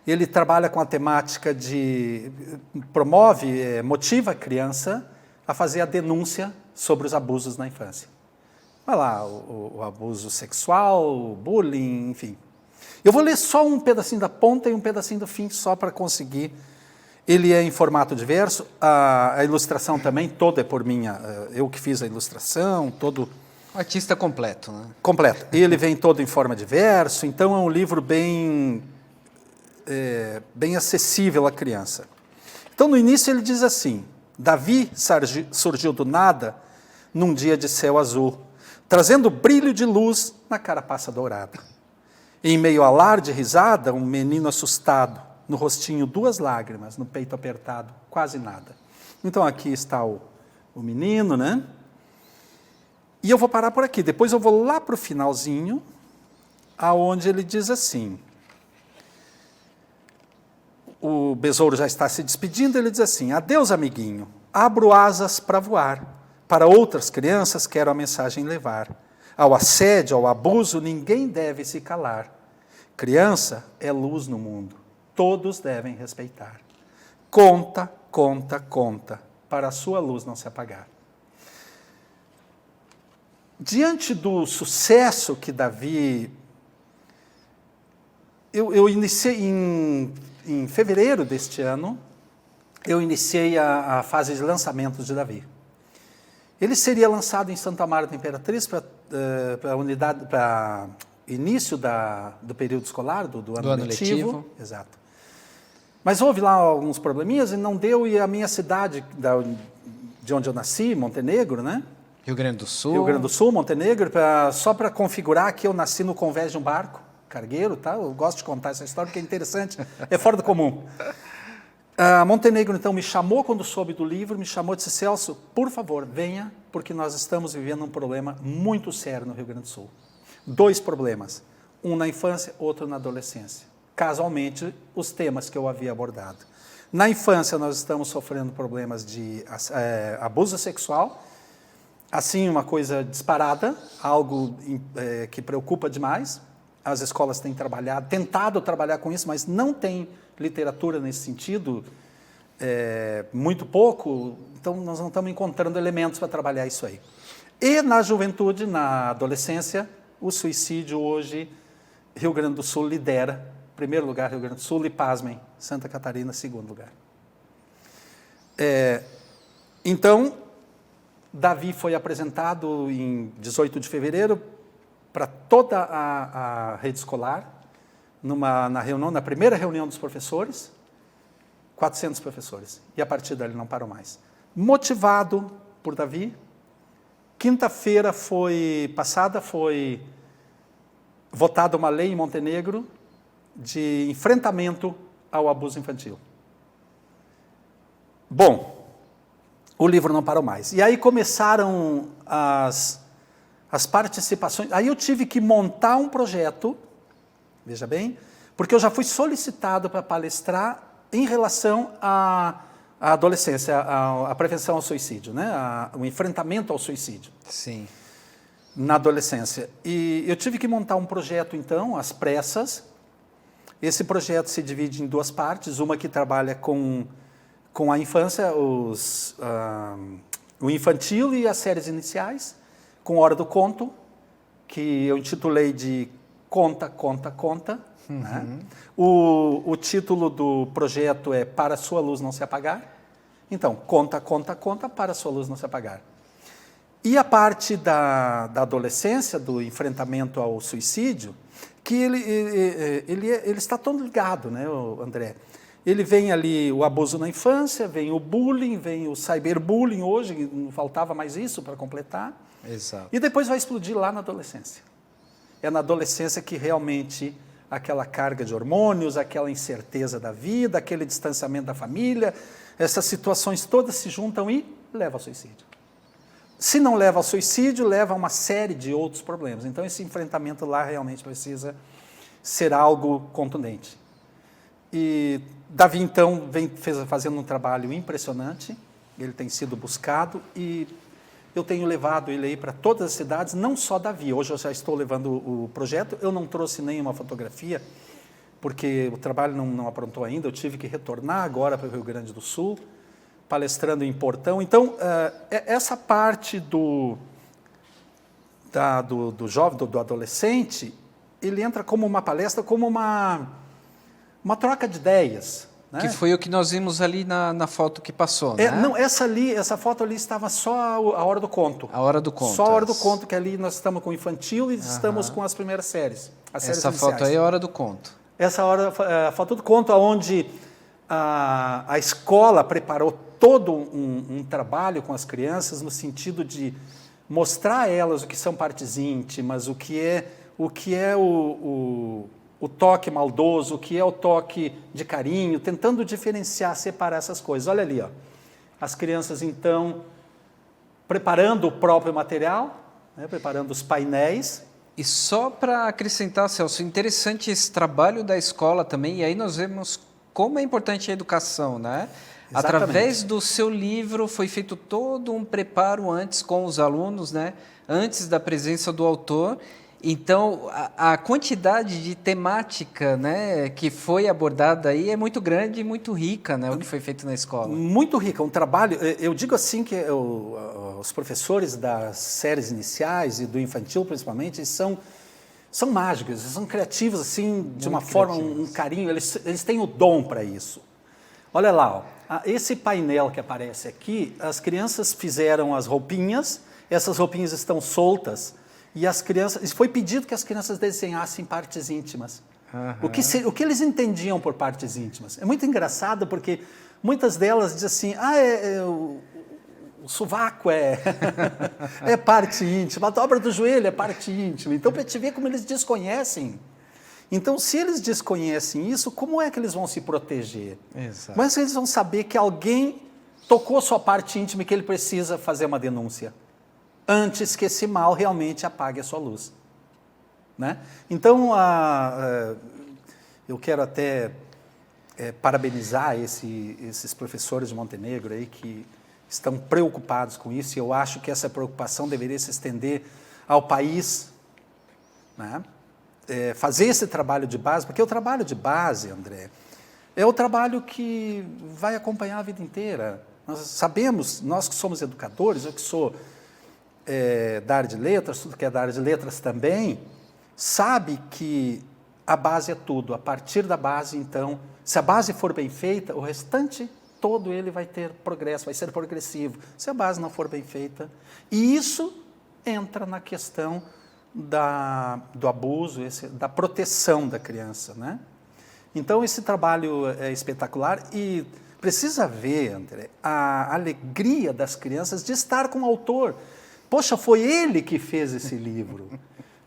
ele trabalha com a temática motiva a criança a fazer a denúncia sobre os abusos na infância. Vai lá, o abuso sexual, o bullying, enfim. Eu vou ler só um pedacinho da ponta e um pedacinho do fim, só para conseguir. Ele é em formato de verso, a ilustração também, toda é por minha, eu que fiz a ilustração, todo... Um artista completo, né? Completo. Ele vem todo em forma de verso, então é um livro bem acessível à criança. Então, no início ele diz assim, Davi surgiu do nada num dia de céu azul, trazendo brilho de luz na carapaça dourada. Em meio a alarde e risada, um menino assustado, no rostinho 2 lágrimas, no peito apertado, quase nada. Então aqui está o menino, né? E eu vou parar por aqui, depois eu vou lá para o finalzinho, aonde ele diz assim, o besouro já está se despedindo, ele diz assim: adeus, amiguinho, abro asas para voar. Para outras crianças quero a mensagem levar. Ao assédio, ao abuso, ninguém deve se calar. Criança é luz no mundo, todos devem respeitar. Conta, conta, conta, para a sua luz não se apagar. Diante do sucesso que Davi... Eu iniciei em fevereiro deste ano, eu iniciei a fase de lançamento de Davi. Ele seria lançado em Santo Amaro da Imperatriz para início do período escolar, do ano letivo. Exato. Mas houve lá alguns probleminhas e não deu, e a minha cidade, de onde eu nasci, Montenegro, né? Rio Grande do Sul. Rio Grande do Sul, Montenegro, só para configurar que eu nasci no convés de um barco, cargueiro, tá? Eu gosto de contar essa história porque é interessante, é fora do comum. Montenegro, então, me chamou quando soube do livro, me chamou e disse: Celso, por favor, venha, porque nós estamos vivendo um problema muito sério no Rio Grande do Sul. 2 problemas, um na infância, outro na adolescência. Casualmente, os temas que eu havia abordado. Na infância, nós estamos sofrendo problemas de abuso sexual, assim, uma coisa disparada, algo que preocupa demais. As escolas têm tentado trabalhar com isso, mas não tem literatura nesse sentido, muito pouco, então nós não estamos encontrando elementos para trabalhar isso aí. E na juventude, na adolescência, o suicídio hoje, Rio Grande do Sul lidera, primeiro lugar Rio Grande do Sul, e pasmem, Santa Catarina, segundo lugar. Então, Davi foi apresentado em 18 de fevereiro para toda a rede escolar, na primeira reunião dos professores, 400 professores, e a partir dali não parou mais. Motivado por Davi, quinta-feira foi votada uma lei em Montenegro de enfrentamento ao abuso infantil. Bom, o livro não parou mais. E aí começaram as participações. Aí eu tive que montar um projeto, veja bem, porque eu já fui solicitado para palestrar em relação à adolescência, à prevenção ao suicídio, né? O enfrentamento ao suicídio. Sim. Na adolescência. E eu tive que montar um projeto, então, às pressas. Esse projeto se divide em 2 partes, uma que trabalha com a infância, o infantil e as séries iniciais, com Hora do Conto, que eu intitulei de Conta, Conta, Conta. Uhum. Né? O título do projeto é Para a Sua Luz Não Se Apagar. Então, conta, conta, conta, para a sua luz não se apagar. E a parte da adolescência, do enfrentamento ao suicídio, que ele está todo ligado, né, André? Ele vem ali o abuso na infância, vem o bullying, vem o cyberbullying hoje, não faltava mais isso para completar. Exato. E depois vai explodir lá na adolescência. É na adolescência que realmente aquela carga de hormônios, aquela incerteza da vida, aquele distanciamento da família, essas situações todas se juntam e levam ao suicídio. Se não leva ao suicídio, leva a uma série de outros problemas. Então, esse enfrentamento lá realmente precisa ser algo contundente. E Davi, então, vem fazendo um trabalho impressionante, ele tem sido buscado e eu tenho levado ele aí para todas as cidades, não só Davi. Hoje eu já estou levando o projeto, eu não trouxe nenhuma fotografia, porque o trabalho não aprontou ainda, eu tive que retornar agora para o Rio Grande do Sul, palestrando em Portão. Então, essa parte do jovem, do adolescente, ele entra como uma palestra, como uma troca de ideias. Né? Que foi o que nós vimos ali na foto que passou, né? Não, essa foto ali estava só a Hora do Conto. A Hora do Conto. Só a Hora do Conto, que ali nós estamos com o infantil e estamos com as primeiras séries. Essa foto aí é a Hora do Conto. Essa a foto do conto, onde a escola preparou todo um trabalho com as crianças no sentido de mostrar a elas o que são partes íntimas, o que é o toque maldoso, o que é o toque de carinho, tentando diferenciar, separar essas coisas. Olha ali, ó, as crianças, então, preparando o próprio material, né, preparando os painéis. E só para acrescentar, Celso, interessante esse trabalho da escola também, e aí nós vemos como é importante a educação, né? Exatamente. Através do seu livro foi feito todo um preparo antes com os alunos, né? Antes da presença do autor. Então, a quantidade de temática, né, que foi abordada aí é muito grande e muito rica, né, o que foi feito na escola. Muito rica, um trabalho, eu digo assim que os professores das séries iniciais e do infantil principalmente, são mágicos, eles são criativos assim, de uma forma, um carinho, eles têm o dom para isso. Olha lá, ó, esse painel que aparece aqui, as crianças fizeram as roupinhas, essas roupinhas estão soltas, e as crianças, foi pedido que as crianças desenhassem partes íntimas. O que eles entendiam por partes íntimas? É muito engraçado porque muitas delas dizem assim, o sovaco é parte íntima, a dobra do joelho é parte íntima. Então, para te ver como eles desconhecem. Então, se eles desconhecem isso, como é que eles vão se proteger? Exato. Mas eles vão saber que alguém tocou sua parte íntima e que ele precisa fazer uma denúncia antes que esse mal realmente apague a sua luz. Né? Então, eu quero até parabenizar esses professores de Montenegro aí que estão preocupados com isso, e eu acho que essa preocupação deveria se estender ao país, né? Fazer esse trabalho de base, porque o trabalho de base, André, é o trabalho que vai acompanhar a vida inteira. Nós sabemos, nós que somos educadores, eu que sou da área de letras, tudo que é da área de letras também, sabe que a base é tudo. A partir da base, então, se a base for bem feita, o restante todo ele vai ter progresso, vai ser progressivo. Se a base não for bem feita, e isso entra na questão do abuso, da proteção da criança, né? Então, esse trabalho é espetacular e precisa ver, André, a alegria das crianças de estar com o autor. Poxa, foi ele que fez esse livro.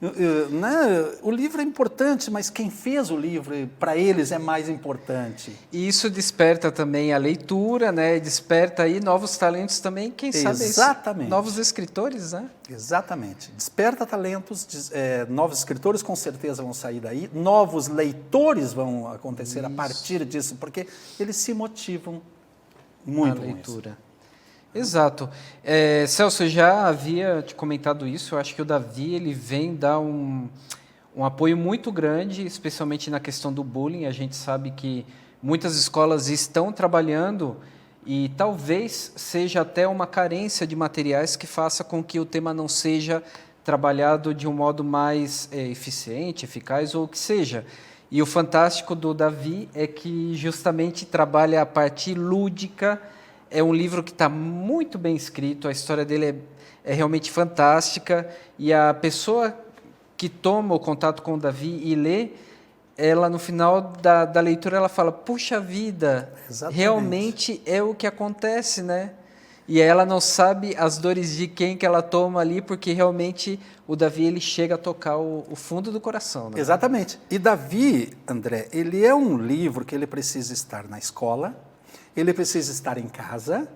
Né? O livro é importante, mas quem fez o livro, para eles, é mais importante. E isso desperta também a leitura, né? Desperta aí novos talentos também, quem sabe Exatamente. Novos escritores, né? Exatamente. Desperta talentos, novos escritores com certeza vão sair daí, novos leitores vão acontecer a partir disso, porque eles se motivam muito a com leitura. isso. Exato. Celso, eu já havia te comentado isso, eu acho que o Davi ele vem dar um apoio muito grande, especialmente na questão do bullying. A gente sabe que muitas escolas estão trabalhando e talvez seja até uma carência de materiais que faça com que o tema não seja trabalhado de um modo mais eficiente, eficaz ou o que seja. E o fantástico do Davi é que justamente trabalha a parte lúdica. É um livro que está muito bem escrito, a história dele é realmente fantástica, e a pessoa que toma o contato com o Davi e lê, ela no final da leitura ela fala, puxa vida, Exatamente. Realmente é o que acontece, né? E ela não sabe as dores de quem que ela toma ali, porque realmente o Davi ele chega a tocar o fundo do coração. Né? Exatamente. E Davi, André, ele é um livro que ele precisa estar na escola, ele precisa estar em casa,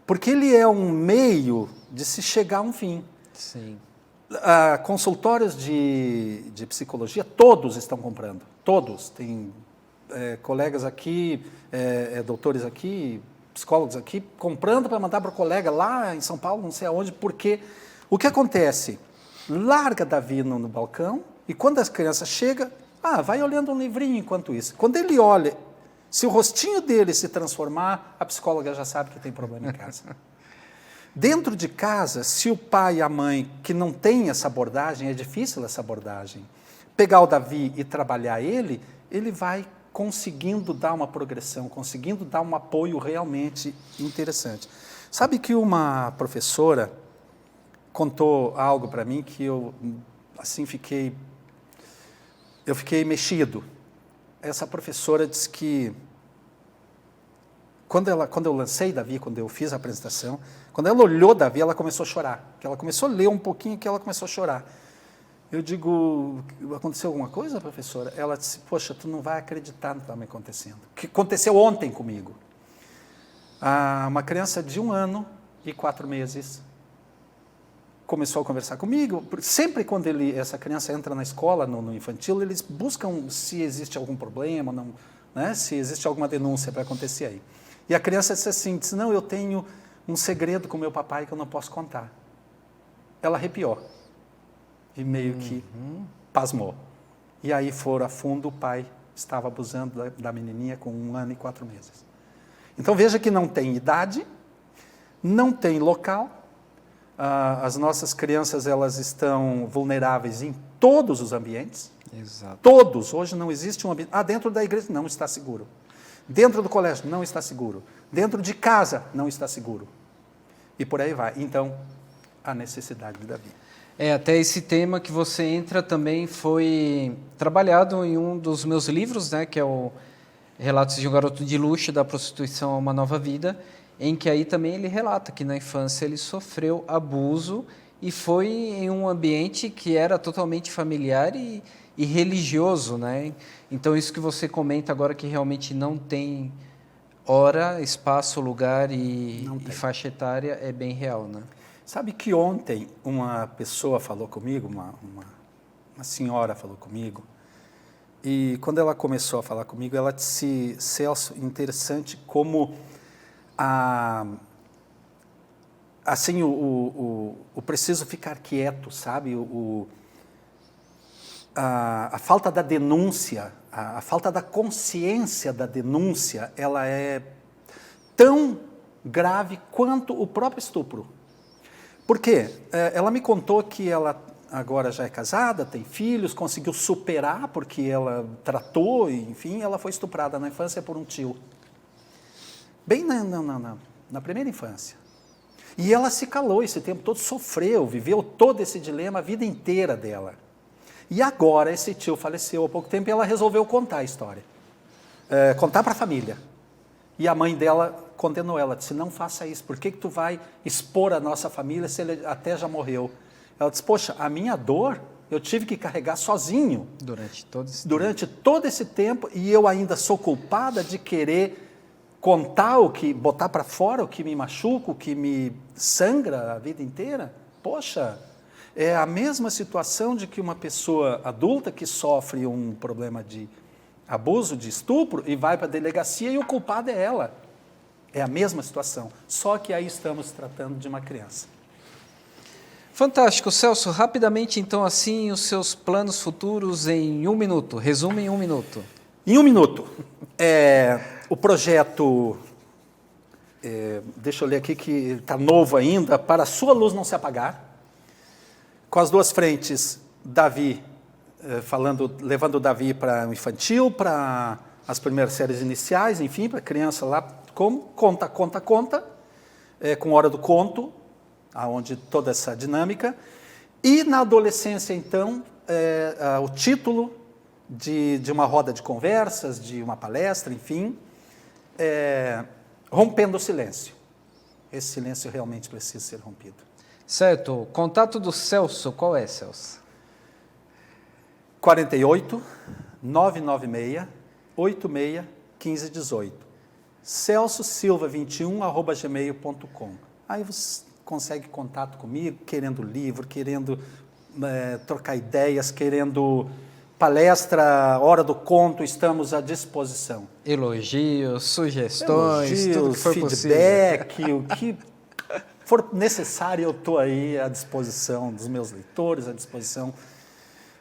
porque ele é um meio de se chegar a um fim. Sim. Consultórios de psicologia, todos estão comprando, todos. Tem colegas aqui, doutores aqui, psicólogos aqui, comprando para mandar para o colega lá em São Paulo, não sei aonde, porque o que acontece? Larga Davi no balcão e quando as crianças chegam, vai olhando um livrinho enquanto isso. Quando ele olha, se o rostinho dele se transformar, a psicóloga já sabe que tem problema em casa. Dentro de casa, se o pai e a mãe que não tem essa abordagem, é difícil essa abordagem, pegar o Davi e trabalhar ele vai conseguindo dar uma progressão, conseguindo dar um apoio realmente interessante. Sabe que uma professora contou algo para mim que eu assim fiquei mexido. Essa professora disse que quando eu lancei Davi, quando eu fiz a apresentação, quando ela olhou Davi, ela começou a chorar. Que ela começou a ler um pouquinho que ela começou a chorar. Eu digo, aconteceu alguma coisa, professora? Ela disse, poxa, tu não vai acreditar no que está me acontecendo. O que aconteceu ontem comigo? Uma criança de 1 ano e 4 meses começou a conversar comigo. Sempre quando essa criança entra na escola, no infantil, eles buscam se existe algum problema, né, se existe alguma denúncia para acontecer aí. E a criança disse assim, não, eu tenho um segredo com meu papai que eu não posso contar. Ela arrepiou e meio que pasmou. E aí foram a fundo, o pai estava abusando da menininha com 1 ano e 4 meses. Então veja que não tem idade, não tem local, as nossas crianças elas estão vulneráveis em todos os ambientes. Exato. Todos. Hoje não existe um ambiente. Dentro da igreja não está seguro. Dentro do colégio não está seguro. Dentro de casa não está seguro. E por aí vai. Então, a necessidade de Davi. Até esse tema que você entra também foi trabalhado em um dos meus livros, né, que é o Relatos de um Garoto de Luxo, da Prostituição a uma Nova Vida, em que aí também ele relata que na infância ele sofreu abuso e foi em um ambiente que era totalmente familiar e religioso, né? Então isso que você comenta agora que realmente não tem hora, espaço, lugar e faixa etária é bem real, né? Sabe que ontem uma pessoa falou comigo, uma senhora falou comigo, e quando ela começou a falar comigo, ela disse, Celso, interessante como assim, o preciso ficar quieto, sabe? A falta da denúncia, a falta da consciência da denúncia, ela é tão grave quanto o próprio estupro. Por quê? Ela me contou que ela agora já é casada, tem filhos, conseguiu superar porque ela tratou, enfim, ela foi estuprada na infância por um tio. Bem na primeira infância. E ela se calou esse tempo todo, sofreu, viveu todo esse dilema a vida inteira dela. E agora esse tio faleceu há pouco tempo e ela resolveu contar a história. Contar para a família. E a mãe dela condenou ela, disse, não faça isso, por que tu vai expor a nossa família se ele até já morreu? Ela disse, poxa, a minha dor eu tive que carregar sozinho. Durante todo esse tempo, e eu ainda sou culpada de querer contar botar para fora o que me machuca, o que me sangra a vida inteira. Poxa, é a mesma situação de que uma pessoa adulta que sofre um problema de abuso, de estupro, e vai para a delegacia e o culpado é ela. É a mesma situação, só que aí estamos tratando de uma criança. Fantástico, Celso. Rapidamente, então, assim, os seus planos futuros em 1 minuto. Resume em 1 minuto. Em 1 minuto. O projeto, deixa eu ler aqui que está novo ainda, para a sua luz não se apagar. Com as 2 frentes, Davi, levando Davi para o infantil, para as primeiras séries iniciais, enfim, para a criança lá, como conta, com hora do conto, aonde toda essa dinâmica. E na adolescência, então, o título de uma roda de conversas, de uma palestra, enfim, rompendo o silêncio. Esse silêncio realmente precisa ser rompido. Certo. O contato do Celso, qual é, Celso? 48 996 86 15 18. celsosilva21@gmail.com. Aí você consegue contato comigo, querendo livro, querendo trocar ideias, querendo palestra, hora do conto, estamos à disposição. Elogios, sugestões, tudo que for feedback, possível. O que for necessário, eu estou aí à disposição dos meus leitores, à disposição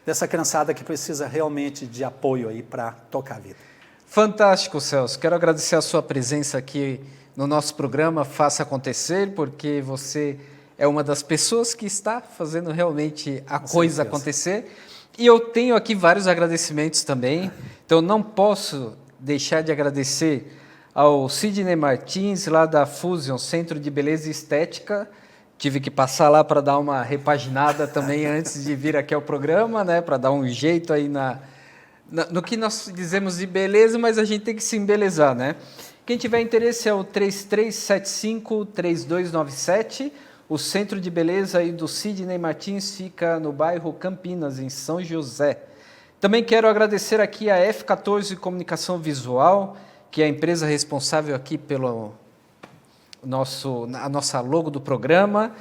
dessa criançada que precisa realmente de apoio aí para tocar a vida. Fantástico, Celso. Quero agradecer a sua presença aqui no nosso programa Faça Acontecer, porque você é uma das pessoas que está fazendo realmente a coisa acontecer. E eu tenho aqui vários agradecimentos também, então não posso deixar de agradecer ao Sidney Martins, lá da Fusion, Centro de Beleza e Estética. Tive que passar lá para dar uma repaginada também antes de vir aqui ao programa, né, para dar um jeito aí no que nós dizemos de beleza, mas a gente tem que se embelezar, né? Quem tiver interesse é o 3375-3297. O Centro de Beleza aí do Sidney Martins fica no bairro Campinas, em São José. Também quero agradecer aqui a F14 Comunicação Visual, que é a empresa responsável aqui pelo a nossa logo do programa.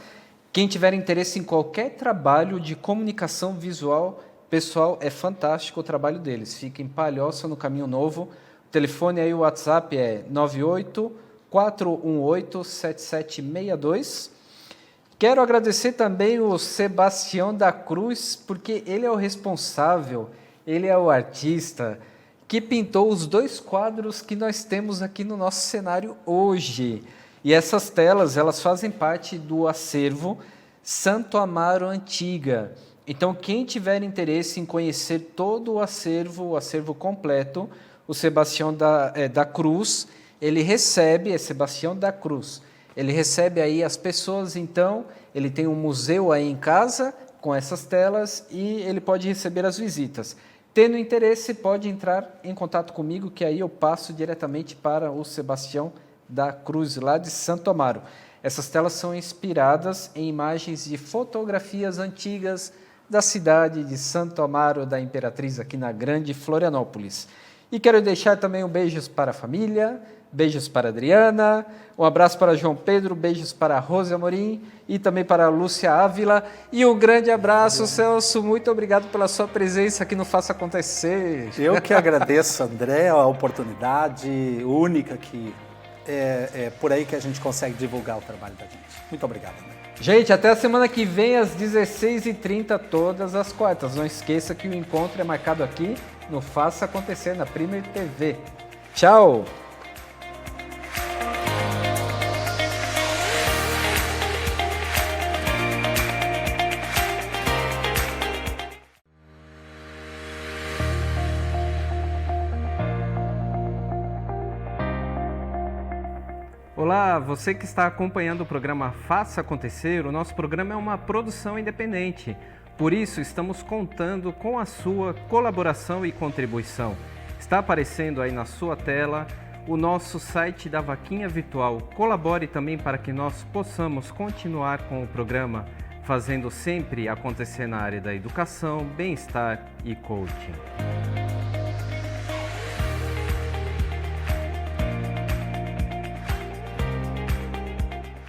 Quem tiver interesse em qualquer trabalho de comunicação visual, pessoal, é fantástico o trabalho deles. Fica em Palhoça, no Caminho Novo, telefone aí, o WhatsApp é 98-418-7762. Quero agradecer também o Sebastião da Cruz, porque ele é o responsável, ele é o artista que pintou os 2 quadros que nós temos aqui no nosso cenário hoje. E essas telas, elas fazem parte do acervo Santo Amaro Antiga. Então, quem tiver interesse em conhecer todo o acervo completo, o Sebastião da Cruz, ele recebe, é Sebastião da Cruz, ele recebe aí as pessoas, então, ele tem um museu aí em casa com essas telas e ele pode receber as visitas. Tendo interesse, pode entrar em contato comigo, que aí eu passo diretamente para o Sebastião da Cruz, lá de Santo Amaro. Essas telas são inspiradas em imagens de fotografias antigas da cidade de Santo Amaro da Imperatriz, aqui na Grande Florianópolis. E quero deixar também beijos para a família, beijos para a Adriana, um abraço para João Pedro, beijos para a Rose Amorim e também para a Lúcia Ávila. E um grande abraço, Celso, muito obrigado pela sua presença aqui no Faça Acontecer. Eu que agradeço, André, a oportunidade única que é por aí que a gente consegue divulgar o trabalho da gente. Muito obrigado, André. Gente, até a semana que vem, às 16h30, todas as quartas. Não esqueça que o encontro é marcado aqui no Faça Acontecer, na Premier TV. Tchau! Olá, você que está acompanhando o programa Faça Acontecer, o nosso programa é uma produção independente. Por isso, estamos contando com a sua colaboração e contribuição. Está aparecendo aí na sua tela o nosso site da Vaquinha Virtual. Colabore também para que nós possamos continuar com o programa, fazendo sempre acontecer na área da educação, bem-estar e coaching.